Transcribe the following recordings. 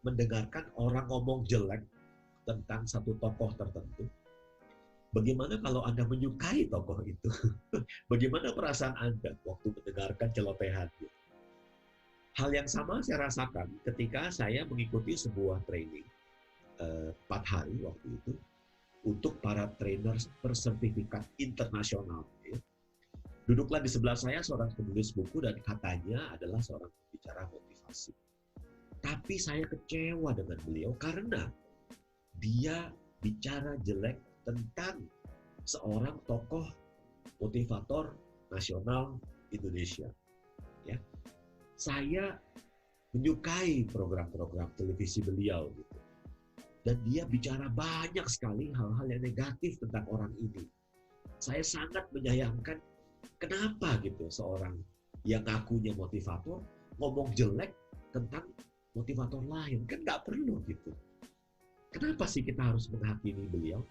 mendengarkan orang ngomong jelek tentang satu tokoh tertentu, bagaimana kalau Anda menyukai tokoh itu? Bagaimana perasaan Anda waktu mendengarkan celotehan? Hal yang sama saya rasakan ketika saya mengikuti sebuah training 4 hari waktu itu untuk para trainer bersertifikat internasional. Ya. Duduklah di sebelah saya seorang penulis buku dan katanya adalah seorang pembicara motivasi. Tapi saya kecewa dengan beliau karena dia bicara jelek tentang seorang tokoh motivator nasional Indonesia. Ya. Saya menyukai program-program televisi beliau gitu. Dan dia bicara banyak sekali hal-hal yang negatif tentang orang ini. Saya sangat menyayangkan kenapa gitu seorang yang ngakunya motivator ngomong jelek tentang motivator lain. Kan nggak perlu gitu. Kenapa sih kita harus menghakimi beliau?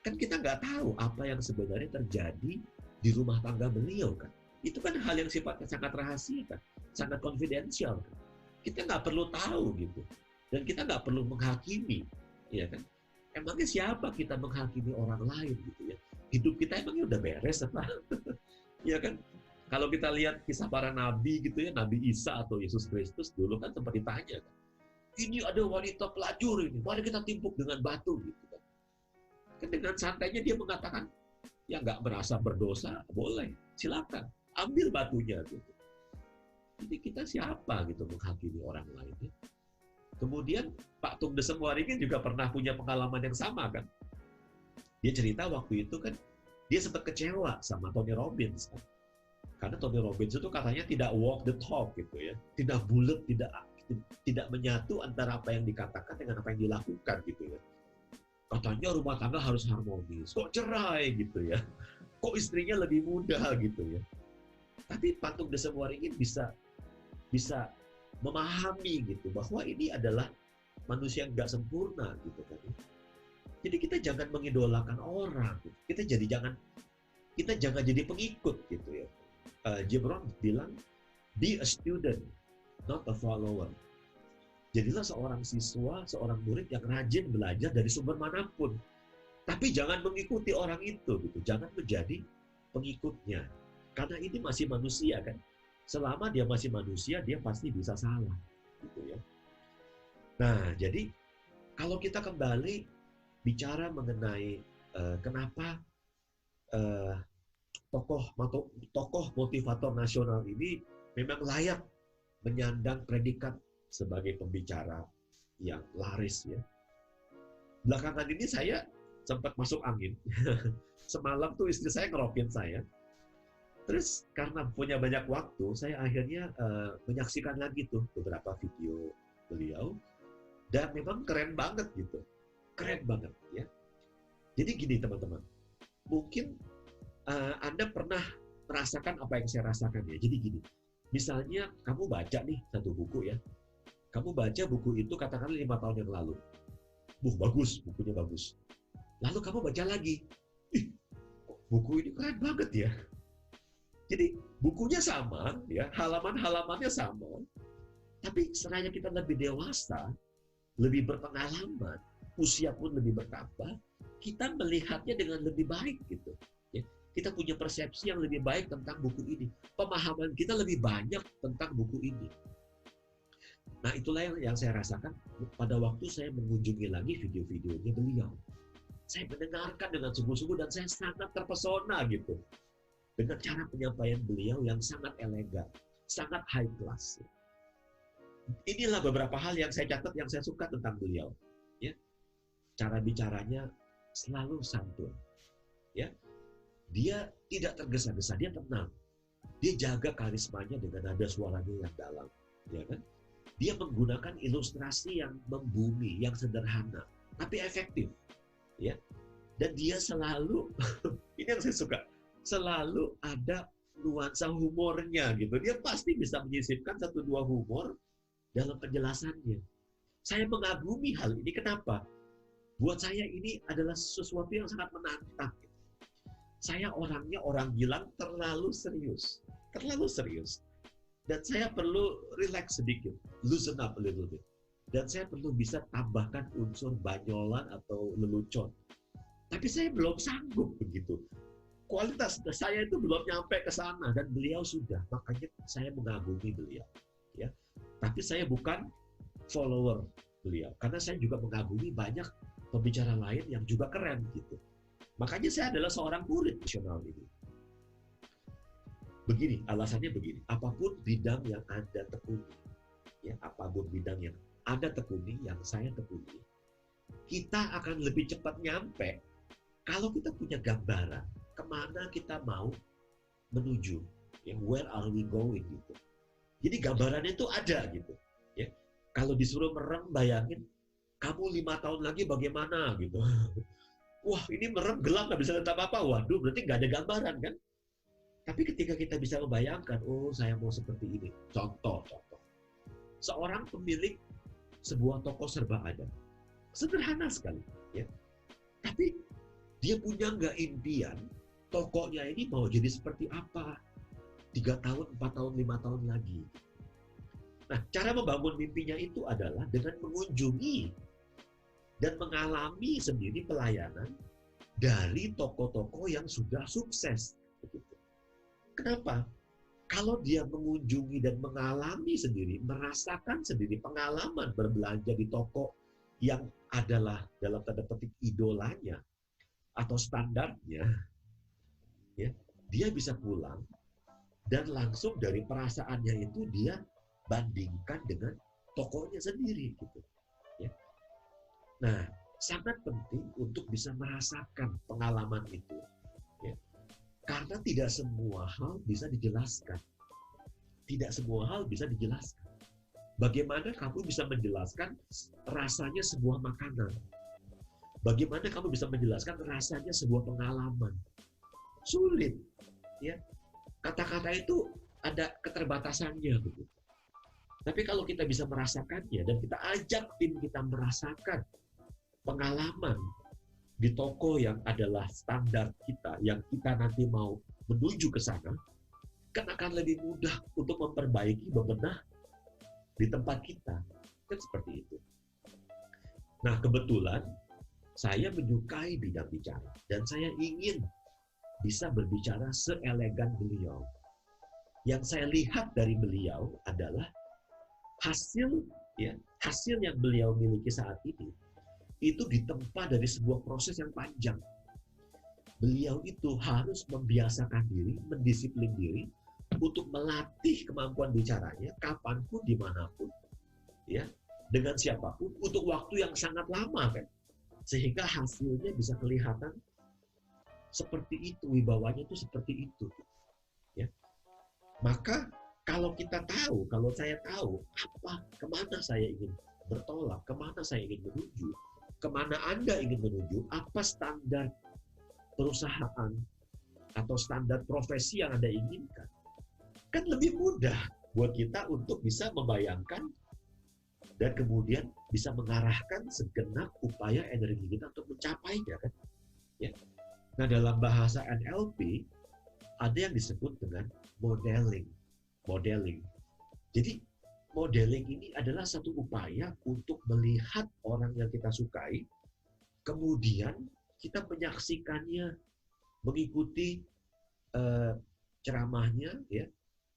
Kan kita nggak tahu apa yang sebenarnya terjadi di rumah tangga beliau kan. Itu kan hal yang sifatnya sangat rahasia kan, sangat konfidensial kan. Kita nggak perlu tahu gitu, dan kita nggak perlu menghakimi, ya kan? Emangnya siapa kita menghakimi orang lain gitu ya? Hidup kita emangnya udah beres apa? Ya kan? Kalau kita lihat kisah para nabi gitu ya, Nabi Isa atau Yesus Kristus dulu kan sempat ditanya kan, ini ada wanita pelacur ini, mari kita timpuk dengan batu gitu kan. Kan dengan santainya dia mengatakan, ya nggak merasa berdosa, boleh, silakan. Ambil batunya gitu. Jadi kita siapa gitu menghakimi orang lain ya? Kemudian Pak Tung Desem Waringin juga pernah punya pengalaman yang sama kan. Dia cerita waktu itu kan dia sempat kecewa sama Tony Robbins kan. Karena Tony Robbins itu katanya tidak walk the talk gitu ya. Tidak bulat, tidak menyatu antara apa yang dikatakan dengan apa yang dilakukan gitu ya. Katanya rumah tangga harus harmonis. Kok cerai gitu ya. Kok istrinya lebih muda gitu ya. Tapi Pak Tung Desem Waringin bisa memahami gitu bahwa ini adalah manusia yang nggak sempurna gitu kan. Jadi kita jangan mengidolakan orang, gitu. Kita jangan jadi pengikut gitu ya. Jim Rohn bilang, be a student, not a follower. Jadilah seorang siswa, seorang murid yang rajin belajar dari sumber manapun. Tapi jangan mengikuti orang itu gitu, jangan menjadi pengikutnya. Karena ini masih manusia kan. Selama dia masih manusia, dia pasti bisa salah. Gitu ya. Nah, jadi kalau kita kembali bicara mengenai kenapa tokoh motivator nasional ini memang layak menyandang predikat sebagai pembicara yang laris ya. Belakangan ini saya sempat masuk angin. Semalam tuh istri saya ngerokin saya. Terus karena punya banyak waktu, saya akhirnya menyaksikan lagi tuh beberapa video beliau, dan memang keren banget gitu, keren banget ya. Jadi gini teman-teman, mungkin Anda pernah merasakan apa yang saya rasakan ya. Jadi gini, misalnya kamu baca nih satu buku ya, kamu baca buku itu katakanlah 5 tahun yang lalu, bagus, bukunya bagus. Lalu kamu baca lagi, buku ini keren banget ya. Jadi bukunya sama, ya halaman-halamannya sama, tapi seraya kita lebih dewasa, lebih berpengalaman, usia pun lebih bertambah, kita melihatnya dengan lebih baik gitu. Ya, kita punya persepsi yang lebih baik tentang buku ini, pemahaman kita lebih banyak tentang buku ini. Nah itulah yang saya rasakan pada waktu saya mengunjungi lagi video-videonya beliau. Saya mendengarkan dengan sungguh-sungguh dan saya sangat terpesona gitu. Dengan cara penyampaian beliau yang sangat elegan, sangat high class. Inilah beberapa hal yang saya catat, yang saya suka tentang beliau. Ya, cara bicaranya selalu santun. Ya, dia tidak tergesa-gesa, dia tenang. Dia jaga karismanya dengan nada suaranya yang dalam. Ya kan? Dia menggunakan ilustrasi yang membumi, yang sederhana, tapi efektif. Ya, dan dia selalu, ini yang saya suka. Selalu ada nuansa humornya gitu. Dia pasti bisa menyisipkan 1-2 humor dalam penjelasannya. Saya mengagumi hal ini. Kenapa? Buat saya ini adalah sesuatu yang sangat menantang. Gitu. Saya orangnya orang bilang terlalu serius. Terlalu serius. Dan saya perlu relax sedikit. Loosen up a little bit. dan saya perlu bisa tambahkan unsur banyolan atau lelucon. Tapi saya belum sanggup begitu. Kualitas saya itu belum nyampe ke sana dan beliau sudah. Makanya saya mengagumi beliau. Ya, tapi saya bukan follower beliau karena saya juga mengagumi banyak pembicara lain yang juga keren gitu. Makanya saya adalah seorang murid nasional ini. Begini, alasannya begini. Apapun bidang yang Anda tekuni, ya, apapun bidang yang Anda tekuni, yang saya tekuni, kita akan lebih cepat nyampe kalau kita punya gambaran kemana kita mau menuju, ya, where are we going gitu. Jadi gambarannya itu ada gitu, ya. Kalau disuruh merem, bayangin kamu 5 tahun lagi bagaimana gitu. Wah, ini merem gelap nggak bisa lihat apa-apa. Waduh, berarti nggak ada gambaran kan? Tapi ketika kita bisa membayangkan, oh saya mau seperti ini. Contoh. Seorang pemilik sebuah toko serba ada. Sederhana sekali, ya. Tapi dia punya nggak impian tokonya ini mau jadi seperti apa 3 tahun, 4 tahun, 5 tahun lagi. Nah, cara membangun mimpinya itu adalah dengan mengunjungi dan mengalami sendiri pelayanan dari toko-toko yang sudah sukses. Kenapa? Kalau dia mengunjungi dan mengalami sendiri, merasakan sendiri pengalaman berbelanja di toko yang adalah dalam tanda petik idolanya atau standarnya, ya, dia bisa pulang dan langsung dari perasaannya itu dia bandingkan dengan tokonya sendiri gitu, ya. Nah, sangat penting untuk bisa merasakan pengalaman itu, ya. Karena tidak semua hal bisa dijelaskan. Tidak semua hal bisa dijelaskan. Bagaimana kamu bisa menjelaskan rasanya sebuah makanan? Bagaimana kamu bisa menjelaskan rasanya sebuah pengalaman? Sulit, ya. Kata-kata itu ada keterbatasannya begitu. Tapi kalau kita bisa merasakannya dan kita ajak tim kita merasakan pengalaman di toko yang adalah standar kita, yang kita nanti mau menuju ke sana, kan akan lebih mudah untuk memperbaiki, bebenah di tempat kita. Kan seperti itu. Nah, kebetulan saya menyukai bidang bicara dan saya ingin bisa berbicara seelegan beliau. Yang saya lihat dari beliau adalah hasil yang beliau miliki saat ini itu ditempa dari sebuah proses yang panjang. Beliau itu harus membiasakan diri, mendisiplin diri untuk melatih kemampuan bicaranya kapanpun, dimanapun, ya, dengan siapapun untuk waktu yang sangat lama kan, sehingga hasilnya bisa kelihatan seperti itu, wibawanya itu seperti itu, ya. Maka kalau kita tahu, kalau saya tahu kemana saya ingin bertolak, kemana saya ingin menuju, kemana Anda ingin menuju, apa standar perusahaan atau standar profesi yang Anda inginkan, kan lebih mudah buat kita untuk bisa membayangkan dan kemudian bisa mengarahkan segenap upaya energi kita untuk mencapainya kan, ya. Nah, dalam bahasa NLP ada yang disebut dengan modeling. Jadi modeling ini adalah satu upaya untuk melihat orang yang kita sukai, kemudian kita menyaksikannya, mengikuti ceramahnya, ya.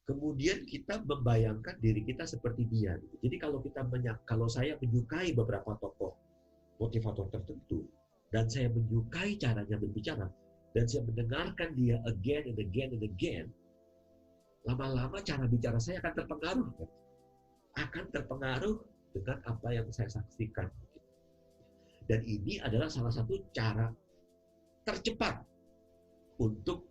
Kemudian kita membayangkan diri kita seperti dia. Jadi kalau saya menyukai beberapa tokoh motivator tertentu, dan saya menyukai caranya berbicara, dan saya mendengarkan dia again and again and again, lama-lama cara bicara saya akan terpengaruh. Akan terpengaruh dengan apa yang saya saksikan. Dan ini adalah salah satu cara tercepat untuk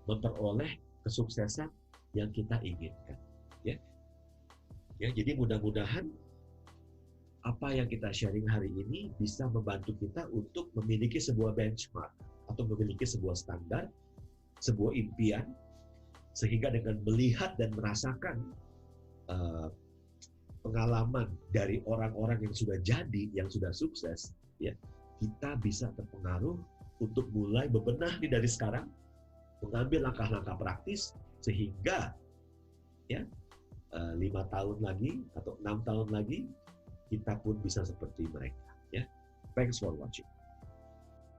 memperoleh kesuksesan yang kita inginkan. Ya, jadi mudah-mudahan apa yang kita sharing hari ini bisa membantu kita untuk memiliki sebuah benchmark atau memiliki sebuah standar, sebuah impian, sehingga dengan melihat dan merasakan pengalaman dari orang-orang yang sudah jadi, yang sudah sukses, ya, kita bisa terpengaruh untuk mulai bebenah dari sekarang, mengambil langkah-langkah praktis sehingga, ya, 5 tahun lagi atau 6 tahun lagi kita pun bisa seperti mereka. Ya, thanks for watching.